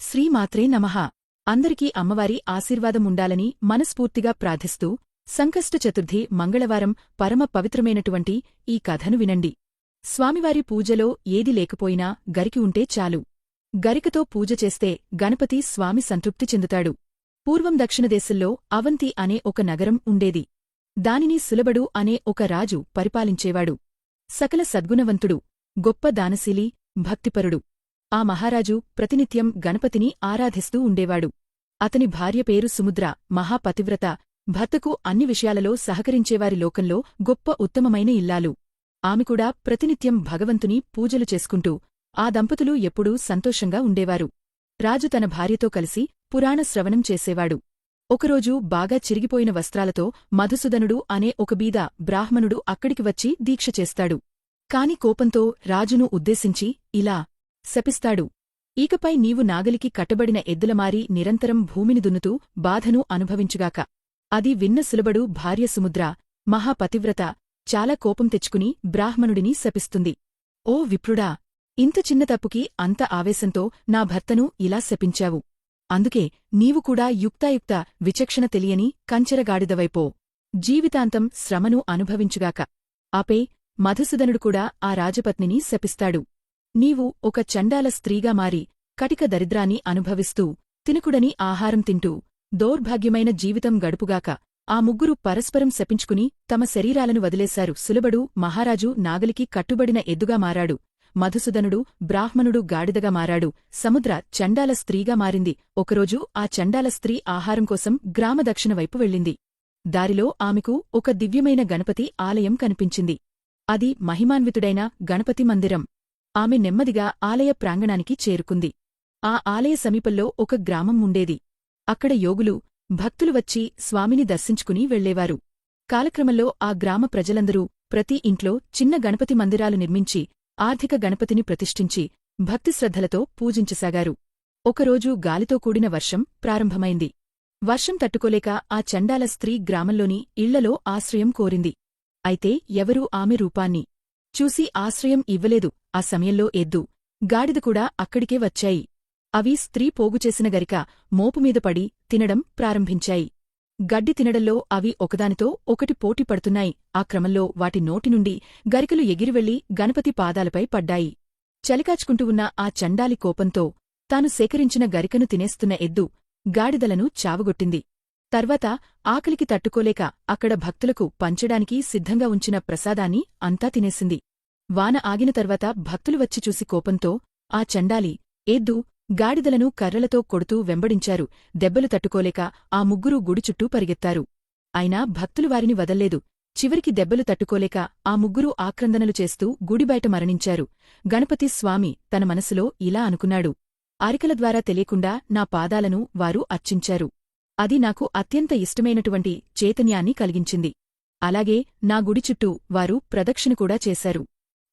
శ్రీమాత్రే నమః. అందరికీ అమ్మవారి ఆశీర్వాదం ఉండాలని మనస్ఫూర్తిగా ప్రార్థిస్తూ సంకష్ట చతుర్థి మంగళవారం పరమ పవిత్రమైనటువంటి ఈ కథను వినండి. స్వామివారి పూజలో ఏది లేకపోయినా గరికి ఉంటే చాలు. గరికతో పూజ చేస్తే గణపతి స్వామి సంతృప్తి చెందుతాడు. పూర్వం దక్షిణదేశంలో అవంతి అనే ఒక నగరం ఉండేది. దానిని సులభుడు అనే ఒక రాజు పరిపాలించేవాడు. సకల సద్గుణవంతుడు, గొప్ప దానశీలి, భక్తిపరుడు. ఆ మహారాజు ప్రతినిత్యం గణపతిని ఆరాధిస్తూ ఉండేవాడు. అతని భార్య పేరు సుముద్ర, మహాపతివ్రత, భర్తకు అన్ని విషయాలలో సహకరించేవారి లోకంలో గొప్ప ఉత్తమమైన ఇల్లాలు. ఆమెకూడా ప్రతినిత్యం భగవంతుని పూజలు చేసుకుంటూ ఆ దంపతులు ఎప్పుడూ సంతోషంగా ఉండేవారు. రాజు తన భార్యతో కలిసి పురాణ శ్రవణం చేసేవాడు. ఒకరోజు బాగా చిరిగిపోయిన వస్త్రాలతో మధుసూదనుడు అనే ఒక బీద బ్రాహ్మణుడు అక్కడికి వచ్చి దీక్ష చేస్తాడు. కాని కోపంతో రాజును ఉద్దేశించి ఇలా శపిస్తాడు: ఈకపై నీవు నాగలికి కట్టబడిన ఎద్దులమారి నిరంతరం భూమిని దున్నుతూ బాధను అనుభవించుగాక. అది విన్న సులభుడు భార్య సుముద్ర, మహాపతివ్రత, చాలా కోపం తెచ్చుకుని బ్రాహ్మణుడిని శపిస్తుంది. ఓ విప్రుడా! ఇంత చిన్న తప్పుకి అంత ఆవేశంతో నా భర్తను ఇలా శపించావు. అందుకే నీవు కూడా యుక్తాయుక్త విచక్షణ తెలియని కంచెరగాడిదవైపో. జీవితాంతం శ్రమను అనుభవించుగాక. ఆపే మధుసూదనుడు కూడా ఆ రాజపత్నిని శపిస్తాడు: నీవు ఒక చండాల స్త్రీగా మారి కటిక దరిద్రాన్ని అనుభవిస్తూ తినకుడని ఆహారం తింటూ దౌర్భాగ్యమైన జీవితం గడుపుగాక. ఆ ముగ్గురు పరస్పరం శపించుకుని తమ శరీరాలను వదిలేశారు. సులభుడు మహారాజు నాగలికి కట్టుబడిన ఎద్దుగా మారాడు. మధుసూదనుడు బ్రాహ్మణుడు గాడిదగా మారాడు. సముద్ర చండాల స్త్రీగా మారింది. ఒకరోజు ఆ చండాల స్త్రీ ఆహారం కోసం గ్రామ దక్షిణ వైపు వెళ్ళింది. దారిలో ఆమెకు ఒక దివ్యమైన గణపతి ఆలయం కనిపించింది. అది మహిమాన్వితుడైన గణపతి మందిరం. ఆమె నెమ్మదిగా ఆలయ ప్రాంగణానికి చేరుకుంది. ఆ ఆలయ సమీపంలో ఒక గ్రామం ఉండేది. అక్కడ యోగులు, భక్తులు వచ్చి స్వామిని దర్శించుకుని వెళ్లేవారు. కాలక్రమంలో ఆ గ్రామ ప్రజలందరూ ప్రతి ఇంట్లో చిన్న గణపతి మందిరాలు నిర్మించి ఆర్థిక గణపతిని ప్రతిష్ఠించి భక్తిశ్రద్ధలతో పూజించసాగారు. ఒకరోజు గాలితో కూడిన వర్షం ప్రారంభమైంది. వర్షం తట్టుకోలేక ఆ చండాల స్త్రీ గ్రామంలోని ఇళ్లలో ఆశ్రయం కోరింది. అయితే ఎవరూ ఆమె రూపాన్ని చూసి ఆశ్రయం ఇవ్వలేదు. ఆ సమయంలో ఎద్దు, గాడిద కూడా అక్కడికే వచ్చాయి. అవి స్త్రీ పోగుచేసిన గరిక మోపుమీద పడి తినడం ప్రారంభించాయి. గడ్డి తినడంలో అవి ఒకదానితో ఒకటి పోటీ పడుతున్నాయి. ఆ క్రమంలో వాటి నోటి నుండి గరికలు ఎగిరివెళ్లి గణపతి పాదాలపై పడ్డాయి. చలికాచుకుంటూ ఉన్న ఆ చండాలి కోపంతో తాను సేకరించిన గరికను తినేస్తున్న ఎద్దు, గాడిదలను చావగొట్టింది. తర్వాత ఆకలికి తట్టుకోలేక అక్కడ భక్తులకు పంచడానికి సిద్ధంగా ఉంచిన ప్రసాదాన్ని అంతా తినేసింది. వాన ఆగిన తర్వాత భక్తులు వచ్చి చూసి కోపంతో ఆ చండాలి, ఎద్దు, గాడిదలను కర్రలతో కొడుతూ వెంబడించారు. దెబ్బలు తట్టుకోలేక ఆ ముగ్గురూ గుడి చుట్టూ పరిగెత్తారు. అయినా భక్తులు వారిని వదల్లేదు. చివరికి దెబ్బలు తట్టుకోలేక ఆ ముగ్గురూ ఆక్రందనలు చేస్తూ గుడిబయట మరణించారు. గణపతి స్వామి తన మనసులో ఇలా అనుకున్నాడు: అరికల ద్వారా తెలియకుండా నా పాదాలను వారు అర్చించారు. అది నాకు అత్యంత ఇష్టమైనటువంటి చైతన్యాన్ని కలిగించింది. అలాగే నా గుడి చుట్టూ వారు ప్రదక్షిణ కూడా చేశారు.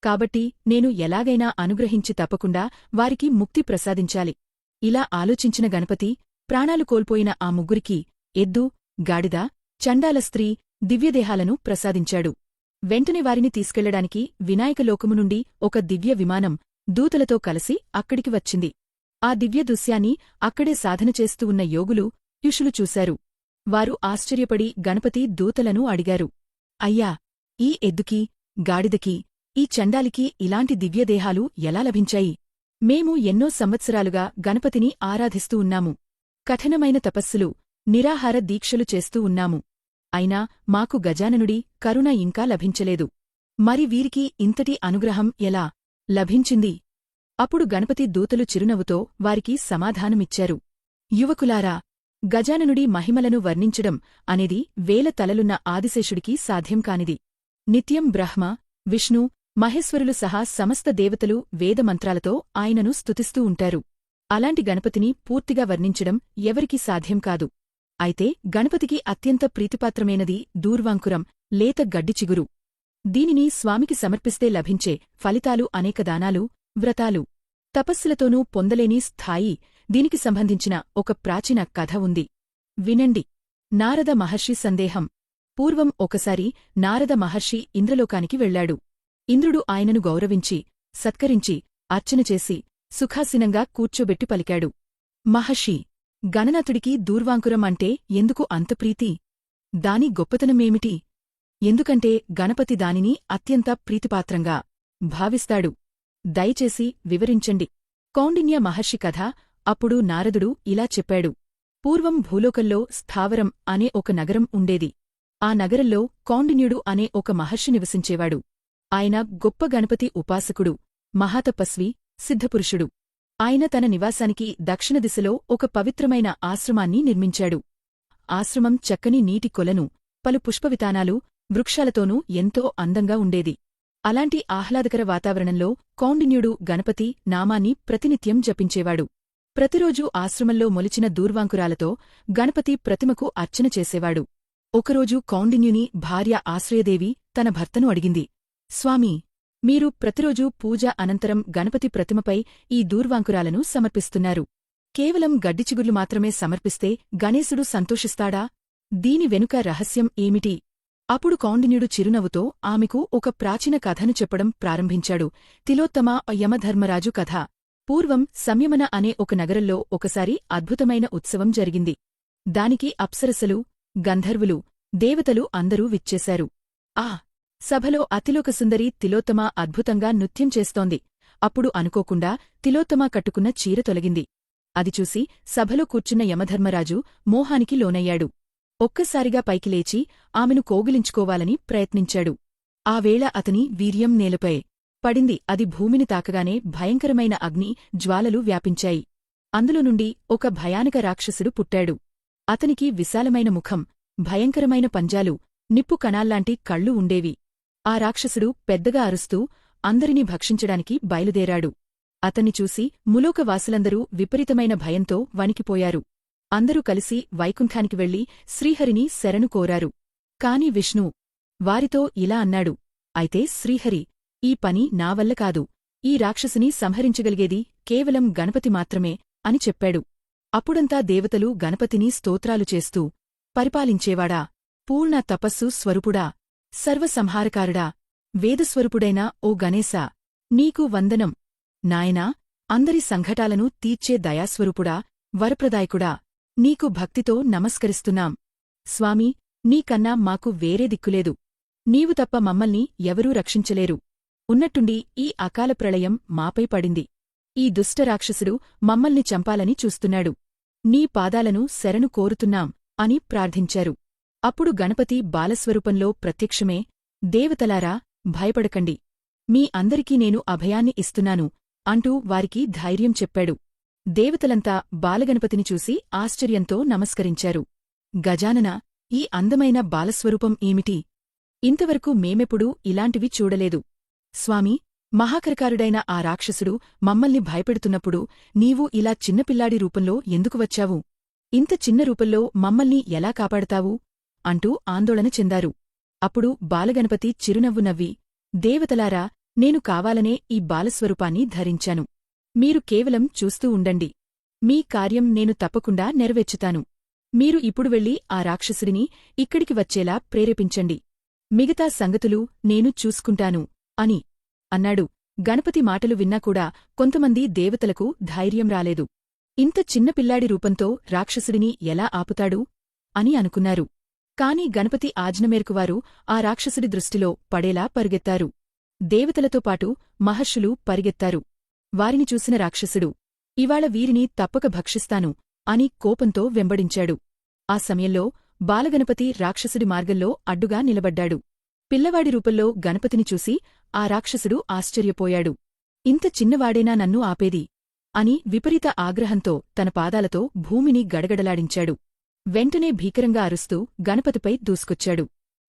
కాబట్టి నేను ఎలాగైనా అనుగ్రహించి తప్పకుండా వారికి ముక్తి ప్రసాదించాలి. ఇలా ఆలోచించిన గణపతి ప్రాణాలు కోల్పోయిన ఆ ముగ్గురికి ఎద్దు, గాడిద, చండాల స్త్రీ దివ్యదేహాలను ప్రసాదించాడు. వెంటనే వారిని తీసుకెళ్లడానికి వినాయకలోకము నుండి ఒక దివ్య విమానం దూతలతో కలిసి అక్కడికి వచ్చింది. ఆ దివ్య దృశ్యాన్ని అక్కడే సాధన చేస్తూ ఉన్న యోగులు, ఋషులు చూశారు. వారు ఆశ్చర్యపడి గణపతి దూతలను అడిగారు: అయ్యా, ఈ ఎద్దుకి, గాడిదకి, ఈ చండాలికి ఇలాంటి దివ్యదేహాలు ఎలా లభించాయి? మేము ఎన్నో సంవత్సరాలుగా గణపతిని ఆరాధిస్తూ ఉన్నాము. కఠినమైన తపస్సులు, నిరాహార దీక్షలు చేస్తూ ఉన్నాము. అయినా మాకు గజాననుడి కరుణ ఇంకా లభించలేదు. మరి వీరికి ఇంతటి అనుగ్రహం ఎలా లభించింది? అప్పుడు గణపతి దూతలు చిరునవ్వుతో వారికి సమాధానమిచ్చారు: యువకులారా, గజాననుడి మహిమలను వర్ణించడం అనేది వేల తలలున్న ఆదిశేషుడికి సాధ్యం కానిది. నిత్యం బ్రహ్మ, విష్ణు, మహేశ్వరులు సహా సమస్త దేవతలు వేదమంత్రాలతో ఆయనను స్తుతిస్తూ ఉంటారు. అలాంటి గణపతిని పూర్తిగా వర్ణించడం ఎవరికీ సాధ్యం కాదు. అయితే గణపతికి అత్యంత ప్రీతిపాత్రమైనది దూర్వాంకురం, లేత గడ్డి చిగురు. దీనిని స్వామికి సమర్పిస్తే లభించే ఫలితాలు అనేక దానాలు, వ్రతాలు, తపస్సులతోనూ పొందలేని స్థాయి. దీనికి సంబంధించిన ఒక ప్రాచీన కథ ఉంది, వినండి. నారద మహర్షి సందేహం. పూర్వం ఒకసారి నారద మహర్షి ఇంద్రలోకానికి వెళ్లాడు. ఇంద్రుడు ఆయనను గౌరవించి, సత్కరించి, అర్చన చేసి సుఖాసీనంగా కూర్చోబెట్టి పలికాడు: మహర్షి, గణనాథుడికి దూర్వాంకురం అంటే ఎందుకు అంత ప్రీతి? దాని గొప్పతనమేమిటి? ఎందుకంటే గణపతి దానిని అత్యంత ప్రీతిపాత్రంగా భావిస్తాడు. దయచేసి వివరించండి. కౌండిన్య మహర్షి కథ. అప్పుడు నారదుడు ఇలా చెప్పాడు. పూర్వం భూలోకంలో స్థావరం అనే ఒక నగరం ఉండేది. ఆ నగరంలో కౌండిన్యుడు అనే ఒక మహర్షి నివసించేవాడు. ఆయన గొప్ప గణపతి ఉపాసకుడు, మహాతపస్వి, సిద్ధపురుషుడు. ఆయన తన నివాసానికి దక్షిణ దిశలో ఒక పవిత్రమైన ఆశ్రమాన్ని నిర్మించాడు. ఆశ్రమం చక్కని నీటి కొలను, పలు పుష్పవితానాలు, వృక్షాలతోనూ ఎంతో అందంగా ఉండేది. అలాంటి ఆహ్లాదకర వాతావరణంలో కౌండిన్యుడు గణపతి నామాన్ని ప్రతినిత్యం జపించేవాడు. ప్రతిరోజూ ఆశ్రమంలో మొలిచిన దూర్వాంకురాలతో గణపతి ప్రతిమకు అర్చన చేసేవాడు. ఒకరోజు కౌండిన్యుని భార్య ఆశ్రయదేవి తన భర్తను అడిగింది, స్వామీ, మీరు ప్రతిరోజూ పూజ అనంతరం గణపతి ప్రతిమపై ఈ దూర్వాంకురాలను సమర్పిస్తున్నారు. కేవలం గడ్డిచిగుర్లు మాత్రమే సమర్పిస్తే గణేశుడు సంతోషిస్తాడా? దీని వెనుక రహస్యం ఏమిటి? అప్పుడు కౌండిన్యుడు చిరునవ్వుతో ఆమెకు ఒక ప్రాచీన కథను చెప్పడం ప్రారంభించాడు. తిలోత్తమ యమధర్మరాజు కథ. పూర్వం సంయమన అనే ఒక నగరంలో ఒకసారి అద్భుతమైన ఉత్సవం జరిగింది. దానికి అప్సరసలు, గంధర్వులు, దేవతలు అందరూ విచ్చేశారు. ఆ సభలో అతిలోకసుందరి తిలోత్తమ అద్భుతంగా నృత్యం చేస్తోంది. అప్పుడు అనుకోకుండా తిలోత్తమ కట్టుకున్న చీర తొలగింది. అది చూసి సభలో కూర్చున్న యమధర్మరాజు మోహానికి లోనయ్యాడు. ఒక్కసారిగా పైకి లేచి ఆమెను కోగిలించుకోవాలని ప్రయత్నించాడు. ఆ వేళ అతని వీర్యం నేలపై పడింది. అది భూమిని తాకగానే భయంకరమైన అగ్ని జ్వాలలు వ్యాపించాయి. అందులో నుండి ఒక భయానక రాక్షసుడు పుట్టాడు. అతనికి విశాలమైన ముఖం, భయంకరమైన పంజాలు, నిప్పు కణాల్లాంటి కళ్ళు ఉండేవి. ఆ రాక్షసుడు పెద్దగా అరుస్తూ అందరినీ భక్షించడానికి బయలుదేరాడు. అతన్ని చూసి ములోకవాసులందరూ విపరీతమైన భయంతో వణికిపోయారు. అందరూ కలిసి వైకుంఠానికి వెళ్లి శ్రీహరిని శరణు కోరారు. కాని విష్ణు వారితో ఇలా అన్నాడు, అయితే శ్రీహరి, ఈ పని నా వల్ల కాదు. ఈ రాక్షసుని సంహరించగలిగేది కేవలం గణపతి మాత్రమే అని చెప్పాడు. అప్పుడంతా దేవతలు గణపతిని స్తోత్రాలు చేస్తూ, పరిపాలించేవాడా, పూర్ణ తపస్సు స్వరూపుడా, సర్వసంహారకారుడా, వేదస్వరూపుడైన ఓ గణేశా, నీకు వందనం. నాయనా, అందరి సంఘటాలను తీర్చే దయాస్వరూపుడా, వరప్రదాయకుడా, నీకు భక్తితో నమస్కరిస్తున్నాం. స్వామీ, నీకన్నా మాకు వేరే దిక్కులేదు. నీవు తప్ప మమ్మల్ని ఎవరూ రక్షించలేరు. ఉన్నట్టుండి ఈ అకాల ప్రళయం మాపై పడింది. ఈ దుష్టరాక్షసుడు మమ్మల్ని చంపాలని చూస్తున్నాడు. నీ పాదాలను శరణు కోరుతున్నాం అని ప్రార్థించారు. అప్పుడు గణపతి బాలస్వరూపంలో ప్రత్యక్షమే, దేవతలారా, భయపడకండి. మీ అందరికీ నేను అభయాన్ని ఇస్తున్నాను అంటూ వారికి ధైర్యం చెప్పాడు. దేవతలంతా బాలగణపతిని చూసి ఆశ్చర్యంతో నమస్కరించారు. గజానన, ఈ అందమైన బాలస్వరూపం ఏమిటి? ఇంతవరకు మేమెప్పుడూ ఇలాంటివి చూడలేదు. స్వామీ, మహాకరకారుడైన ఆ రాక్షసుడు మమ్మల్ని భయపెడుతున్నప్పుడు నీవు ఇలా చిన్నపిల్లాడి రూపంలో ఎందుకు వచ్చావు? ఇంత చిన్న రూపంలో మమ్మల్ని ఎలా కాపాడతావు? అంటూ ఆందోళన చెందారు. అప్పుడు బాలగణపతి చిరునవ్వు నవ్వి, దేవతలారా, నేను కావాలనే ఈ బాలస్వరూపాన్ని ధరించాను. మీరు కేవలం చూస్తూ ఉండండి. మీ కార్యం నేను తప్పకుండా నెరవేర్చుతాను. మీరు ఇప్పుడు వెళ్లి ఆ రాక్షసుడిని ఇక్కడికి వచ్చేలా ప్రేరేపించండి. మిగతా సంగతులు నేను చూసుకుంటాను అని అన్నాడు. గణపతి మాటలు విన్నాకూడా కొంతమంది దేవతలకు ధైర్యం రాలేదు. ఇంత చిన్న పిల్లాడి రూపంతో రాక్షసుడిని ఎలా ఆపుతాడు అని అనుకున్నారు. కాని గణపతి ఆజ్ఞమేరకు వారు ఆ రాక్షసుడి దృష్టిలో పడేలా పరుగెత్తారు. దేవతలతో పాటు మహర్షులు పరిగెత్తారు. వారిని చూసిన రాక్షసుడు, ఇవాళ వీరిని తప్పక భక్షిస్తాను అని కోపంతో వెంబడించాడు. ఆ సమయంలో బాలగణపతి రాక్షసుడి మార్గంలో అడ్డుగా నిలబడ్డాడు. పిల్లవాడి రూపంలో గణపతిని చూసి ఆ రాక్షసుడు ఆశ్చర్యపోయాడు. ఇంత చిన్నవాడేనా నన్ను ఆపేది అని విపరీత ఆగ్రహంతో తన పాదాలతో భూమిని గడగడలాడించాడు. వెంటనే భీకరంగా అరుస్తూ గణపతిపై దూసుకొచ్చాడు.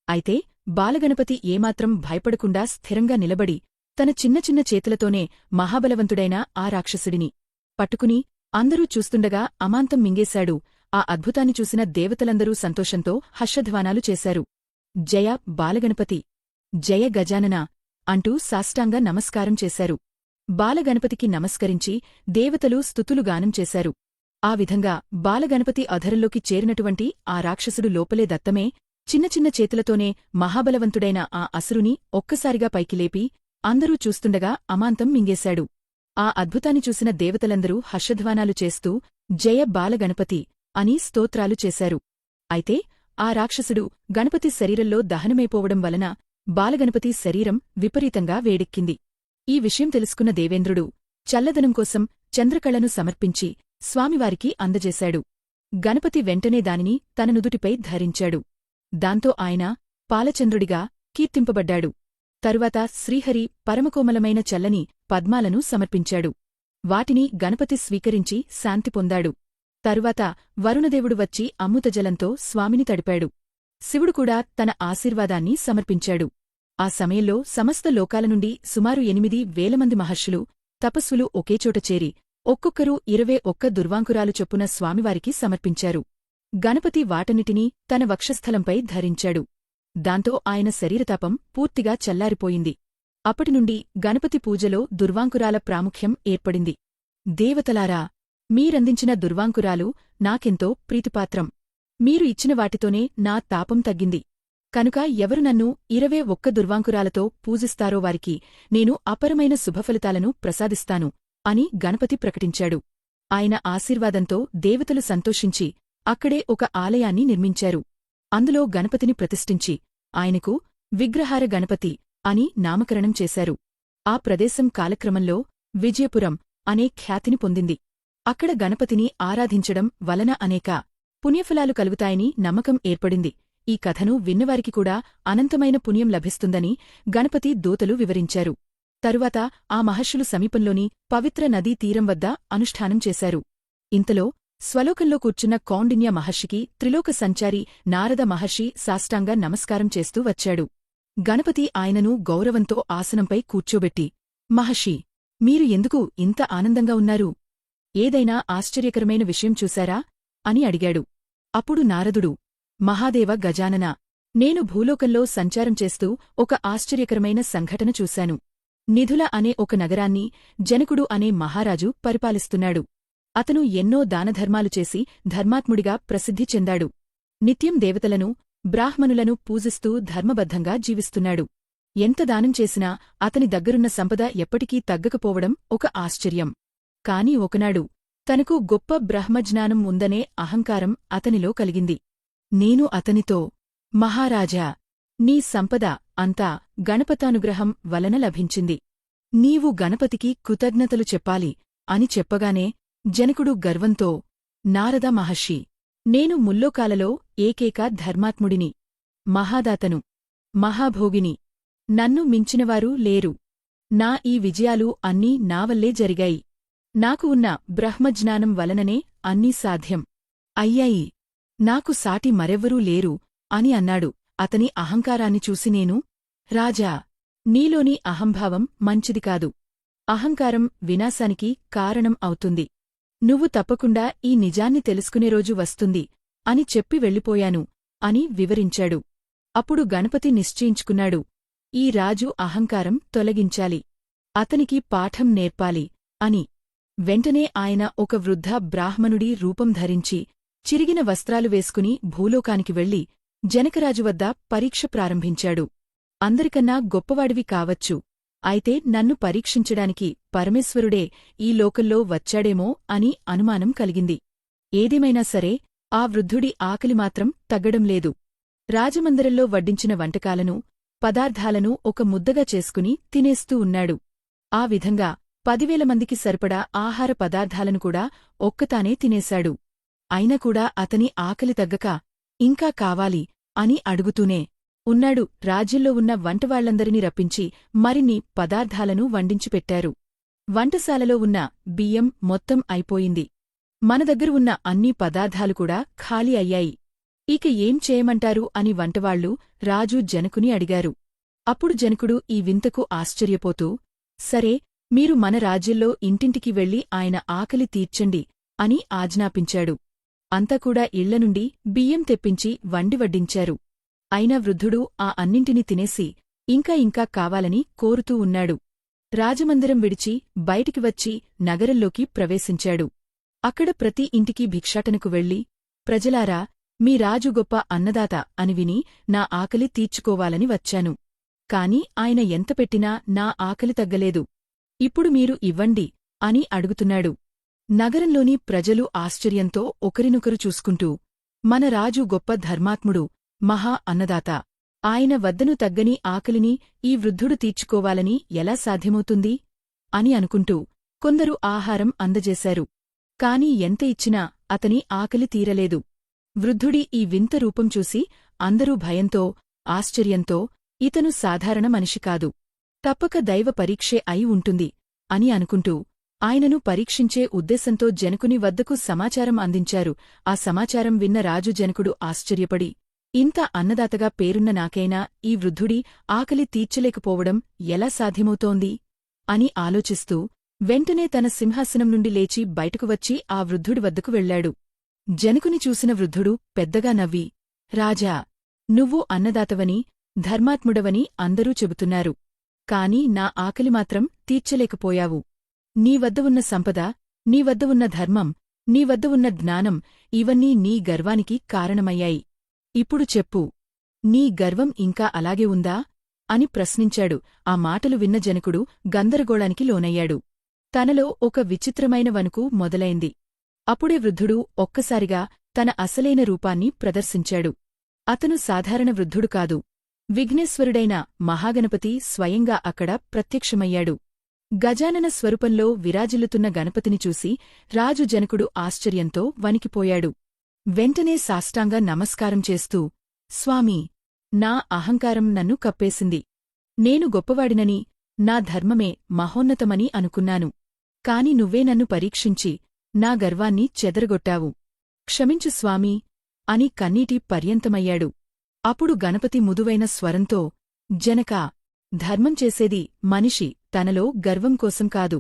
అయితే బాలగణపతి ఏమాత్రం భయపడకుండా స్థిరంగా నిలబడి తన చిన్న చిన్న చేతులతోనే మహాబలవంతుడైన ఆ రాక్షసుడిని పట్టుకుని అందరూ చూస్తుండగా అమాంతం మింగేశాడు. ఆ అద్భుతాన్ని చూసిన దేవతలందరూ సంతోషంతో హర్షధ్వానాలు చేశారు. జయ బాలగణపతి, జయ గజానన అంటూ సాష్టాంగ నమస్కారం చేశారు. బాలగణపతికి నమస్కరించి దేవతలు స్తుతులు గానం చేశారు. ఆ విధంగా బాలగణపతి అధరంలోకి చేరినటువంటి ఆ రాక్షసుడు లోపలే దత్తమే చిన్న చిన్న చేతులతోనే మహాబలవంతుడైన ఆ అసురుని ఒక్కసారిగా పైకి లేపి అందరూ చూస్తుండగా అమాంతం మింగేశాడు. ఆ అద్భుతాన్ని చూసిన దేవతలందరూ హర్షధ్వానాలు చేస్తూ జయ బాలగణపతి అని స్తోత్రాలు చేశారు. అయితే ఆ రాక్షసుడు గణపతి శరీరంలో దహనమైపోవడం వలన బాలగణపతి శరీరం విపరీతంగా వేడెక్కింది. ఈ విషయం తెలుసుకున్న దేవేంద్రుడు చల్లదనం కోసం చంద్రకళను సమర్పించి స్వామివారికి అందజేశాడు. గణపతి వెంటనే దానిని తన నుదుటిపై ధరించాడు. దాంతో ఆయన పాలచంద్రుడిగా కీర్తింపబడ్డాడు. తరువాత శ్రీహరి పరమకోమలమైన చల్లని పద్మాలను సమర్పించాడు. వాటిని గణపతి స్వీకరించి శాంతి పొందాడు. తరువాత వరుణదేవుడు వచ్చి అమృతజలంతో స్వామిని తడిపాడు. శివుడు కూడా తన ఆశీర్వాదాన్ని సమర్పించాడు. ఆ సమయంలో సమస్త లోకాల నుండి సుమారు 8,000 మంది మహర్షులు, తపస్సులు ఒకేచోట చేరి ఒక్కొక్కరూ 21 దుర్వాంకురాలు చొప్పున స్వామివారికి సమర్పించారు. గణపతి వాటన్నిటినీ తన వక్షస్థలంపై ధరించాడు. దాంతో ఆయన శరీరతాపం పూర్తిగా చల్లారిపోయింది. అప్పటినుండి గణపతి పూజలో దుర్వాంకురాల ప్రాముఖ్యం ఏర్పడింది. దేవతలారా, మీరందించిన దుర్వాంకురాలు నాకెంతో ప్రీతిపాత్రం. మీరు ఇచ్చిన వాటితోనే నా తాపం తగ్గింది. కనుక ఎవరు నన్ను 21 దుర్వాంకురాలతో పూజిస్తారో వారికి నేను అపరమైన శుభఫలితాలను ప్రసాదిస్తాను అని గణపతి ప్రకటించాడు. ఆయన ఆశీర్వాదంతో దేవతలు సంతోషించి అక్కడే ఒక ఆలయాన్ని నిర్మించారు. అందులో గణపతిని ప్రతిష్ఠించి ఆయనకు విగ్రహార గణపతి అని నామకరణం చేశారు. ఆ ప్రదేశం కాలక్రమంలో విజయపురం అనే ఖ్యాతిని పొందింది. అక్కడ గణపతిని ఆరాధించడం వలన అనేక పుణ్యఫలాలు కలుగుతాయని నమ్మకం ఏర్పడింది. ఈ కథను విన్నవారికి కూడా అనంతమైన పుణ్యం లభిస్తుందని గణపతి దూతలు వివరించారు. తరువాత ఆ మహర్షులు సమీపంలోని పవిత్ర నదీ తీరం వద్ద అనుష్ఠానం చేశారు. ఇంతలో స్వలోకంలో కూర్చున్న కౌండిన్య మహర్షికి త్రిలోక సంచారి నారద మహర్షి సాష్టాంగ నమస్కారం చేస్తూ వచ్చాడు. గణపతి ఆయనను గౌరవంతో ఆసనంపై కూర్చోబెట్టి, మహర్షి, మీరు ఎందుకు ఇంత ఆనందంగా ఉన్నారు? ఏదైనా ఆశ్చర్యకరమైన విషయం చూశారా అని అడిగాడు. అప్పుడు నారదుడు, మహాదేవ గజానన, నేను భూలోకంలో సంచారం చేస్తూ ఒక ఆశ్చర్యకరమైన సంఘటన చూశాను. నిధుల అనే ఒక నగరాన్ని జనకుడు అనే మహారాజు పరిపాలిస్తున్నాడు. అతను ఎన్నో దానధర్మాలు చేసి ధర్మాత్ముడిగా ప్రసిద్ధి చెందాడు. నిత్యం దేవతలను, బ్రాహ్మణులను పూజిస్తూ ధర్మబద్ధంగా జీవిస్తున్నాడు. ఎంత దానం చేసినా అతని దగ్గరున్న సంపద ఎప్పటికీ తగ్గకపోవడం ఒక ఆశ్చర్యం. కాని ఒకనాడు తనకు గొప్ప బ్రహ్మజ్ఞానం ఉందనే అహంకారం అతనిలో కలిగింది. నేను అతనితో, మహారాజా, నీ సంపద అంతా గణపతానుగ్రహం వలన లభించింది. నీవు గణపతికి కృతజ్ఞతలు చెప్పాలి అని చెప్పగానే జనకుడు గర్వంతో, నారద మహర్షి, నేను ముల్లోకాలలో ఏకైక ధర్మాత్ముడిని, మహాదాతను, మహాభోగిని. నన్ను మించినవారు లేరు. నా ఈ విజయాలు అన్నీ నావల్లే జరిగాయి. నాకు ఉన్న బ్రహ్మజ్ఞానం వలననే అన్నీ సాధ్యం అయ్యాయి. నాకు సాటి మరెవ్వరూ లేరు అని అన్నాడు. అతని అహంకారాన్ని చూసి నేను, రాజా, నీలోని అహంభావం మంచిది కాదు. అహంకారం వినాశానికి కారణం అవుతుంది. నువ్వు తప్పకుండా ఈ నిజాన్ని తెలుసుకునే రోజు వస్తుంది అని చెప్పి వెళ్ళిపోయాను అని వివరించాడు. అప్పుడు గణపతి నిశ్చయించుకున్నాడు, ఈ రాజు అహంకారం తొలగించాలి, అతనికి పాఠం నేర్పాలి అని. వెంటనే ఆయన ఒక వృద్ధ బ్రాహ్మణుడి రూపం ధరించి చిరిగిన వస్త్రాలు వేసుకుని భూలోకానికి వెళ్లి జనకరాజు వద్ద పరీక్ష ప్రారంభించాడు. అందరికన్నా గొప్పవాడివి కావచ్చు, అయితే నన్ను పరీక్షించడానికి పరమేశ్వరుడే ఈ లోకంలో వచ్చాడేమో అని అనుమానం కలిగింది. ఏదేమైనా సరే ఆ వృద్ధుడి ఆకలి మాత్రం తగ్గడం లేదు. రాజమందిరంలో వడ్డించిన వంటకాలను, పదార్థాలను ఒక ముద్దగా చేసుకుని తినేస్తూ ఉన్నాడు. ఆ విధంగా 10,000 మందికి సరిపడా ఆహార పదార్థాలను కూడా ఒక్కతానే తినేశాడు. అయినా కూడా అతని ఆకలి తగ్గక ఇంకా కావాలి అని అడుగుతూనే ఉన్నాడు. రాజ్యంలో ఉన్న వంటవాళ్లందరినీ రప్పించి మరిన్ని పదార్థాలను వండించిపెట్టారు. వంటశాలలో ఉన్న బియ్యం మొత్తం అయిపోయింది. మన దగ్గర ఉన్న అన్ని పదార్థాలు కూడా ఖాళీ అయ్యాయి. ఇక ఏం చేయమంటారు అని వంటవాళ్లు రాజు జనకుని అడిగారు. అప్పుడు జనకుడు ఈ వింతకు ఆశ్చర్యపోతూ, సరే, మీరు మన రాజ్యంలో ఇంటింటికి వెళ్లి ఆయన ఆకలి తీర్చండి అని ఆజ్ఞాపించాడు. అంతా కూడా ఇళ్లనుండి బియ్యం తెప్పించి వండి వడ్డించారు. అయినా వృద్ధుడు ఆ అన్నింటినీ తినేసి ఇంకా ఇంకా కావాలని కోరుతూ ఉన్నాడు. రాజమందిరం విడిచి బయటికి వచ్చి నగరంలోకి ప్రవేశించాడు. అక్కడ ప్రతి ఇంటికి భిక్షాటనకు వెళ్లి, ప్రజలారా, మీ రాజు గొప్ప అన్నదాత అని విని నా ఆకలి తీర్చుకోవాలని వచ్చాను. కాని ఆయన ఎంత పెట్టినా నా ఆకలి తగ్గలేదు. ఇప్పుడు మీరు ఇవ్వండి అని అడుగుతున్నాడు. నగరంలోని ప్రజలు ఆశ్చర్యంతో ఒకరినొకరు చూసుకుంటూ, మన రాజు గొప్ప ధర్మాత్ముడు, మహా అన్నదాత. ఆయన వద్దను తగ్గని ఆకలిని ఈ వృద్ధుడు తీర్చుకోవాలని ఎలా సాధ్యమవుతుంది? అని అనుకుంటూ కొందరు ఆహారం అందజేశారు. కాని ఎంత ఇచ్చినా అతని ఆకలి తీరలేదు. వృద్ధుడి ఈ వింత రూపం చూసి అందరూ భయంతో, ఆశ్చర్యంతో ఇతను సాధారణ మనిషి కాదు, తప్పక దైవ పరీక్షే అయి ఉంటుంది అని అనుకుంటూ ఆయనను పరీక్షించే ఉద్దేశంతో జనకుని వద్దకు సమాచారం అందించారు. ఆ సమాచారం విన్న రాజు జనకుడు ఆశ్చర్యపడి, ఇంత అన్నదాతగా పేరున్న నాకైనా ఈ వృద్ధుడి ఆకలి తీర్చలేకపోవడం ఎలా సాధ్యమవుతోంది అని ఆలోచిస్తూ వెంటనే తన సింహాసనం నుండి లేచి బయటకు వచ్చి ఆ వృద్ధుడి వద్దకు వెళ్లాడు. జనకుని చూసిన వృద్ధుడు పెద్దగా నవ్వి, రాజా, నువ్వు అన్నదాతవని, ధర్మాత్ముడవని అందరూ చెబుతున్నారు. కాని నా ఆకలి మాత్రం తీర్చలేకపోయావు. నీవద్ద ఉన్న సంపద, నీవద్ద ఉన్న ధర్మం, నీవద్ద ఉన్న జ్ఞానం ఇవన్నీ నీ గర్వానికి కారణమయ్యాయి. ఇప్పుడు చెప్పు, నీ గర్వం ఇంకా అలాగే ఉందా అని ప్రశ్నించాడు. ఆ మాటలు విన్న జనకుడు గందరగోళానికి లోనయ్యాడు. తనలో ఒక విచిత్రమైన వణుకు మొదలైంది. అప్పుడే వృద్ధుడు ఒక్కసారిగా తన అసలైన రూపాన్ని ప్రదర్శించాడు. అతను సాధారణ వృద్ధుడు కాదు, విఘ్నేశ్వరుడైన మహాగణపతి స్వయంగా అక్కడ ప్రత్యక్షమయ్యాడు. గజానన స్వరూపంలో విరాజిల్లుతున్న గణపతిని చూసి రాజు జనకుడు ఆశ్చర్యంతో వణికిపోయాడు. వెంటనే సాష్టాంగ నమస్కారం చేస్తూ, స్వామీ, నా అహంకారం నన్ను కప్పేసింది. నేను గొప్పవాడినని, నా ధర్మమే మహోన్నతమని అనుకున్నాను. కాని నువ్వే నన్ను పరీక్షించి నా గర్వాన్ని చెదరగొట్టావు. క్షమించు స్వామీ అని కన్నీటి పర్యంతమయ్యాడు. అప్పుడు గణపతి ముదువైన స్వరంతో, జనకా, ధర్మం చేసేది మనిషి తనలో గర్వం కోసం కాదు.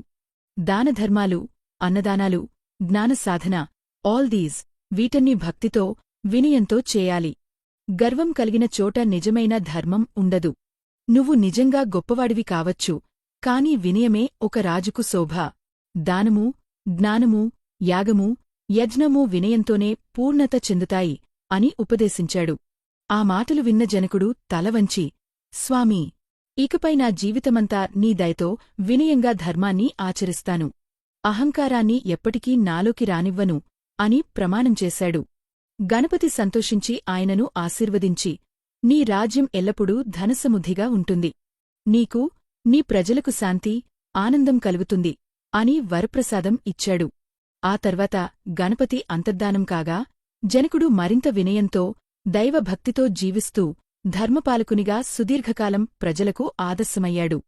దానధర్మాలు, అన్నదానాలు, జ్ఞానసాధన, ఆల్ దీస్ వీటన్ని భక్తితో, వినయంతో చేయాలి. గర్వం కలిగిన చోట నిజమైన ధర్మం ఉండదు. నువ్వు నిజంగా గొప్పవాడివి కావచ్చు, కాని వినయమే ఒక రాజుకు శోభ. దానమూ, జ్ఞానమూ, యాగమూ, యజ్ఞమూ వినయంతోనే పూర్ణత చెందుతాయి అని ఉపదేశించాడు. ఆ మాటలు విన్న జనకుడు తలవంచి, స్వామీ, ఇకపై నా జీవితమంతా నీ దయతో వినయంగా ధర్మాన్ని ఆచరిస్తాను. అహంకారాన్ని ఎప్పటికీ నాలోకి రానివ్వను అని ప్రమాణం చేశాడు. గణపతి సంతోషించి ఆయనను ఆశీర్వదించి, నీ రాజ్యం ఎల్లప్పుడూ ధనసముద్ధిగా ఉంటుంది. నీకు, నీ ప్రజలకు శాంతి, ఆనందం కలుగుతుంది అని వరప్రసాదం ఇచ్చాడు. ఆ తర్వాత గణపతి అంతర్ధానం కాగా జనకుడు మరింత వినయంతో, దైవభక్తితో జీవిస్తూ ధర్మపాలకునిగా సుదీర్ఘకాలం ప్రజలకు ఆదర్శమయ్యాడు.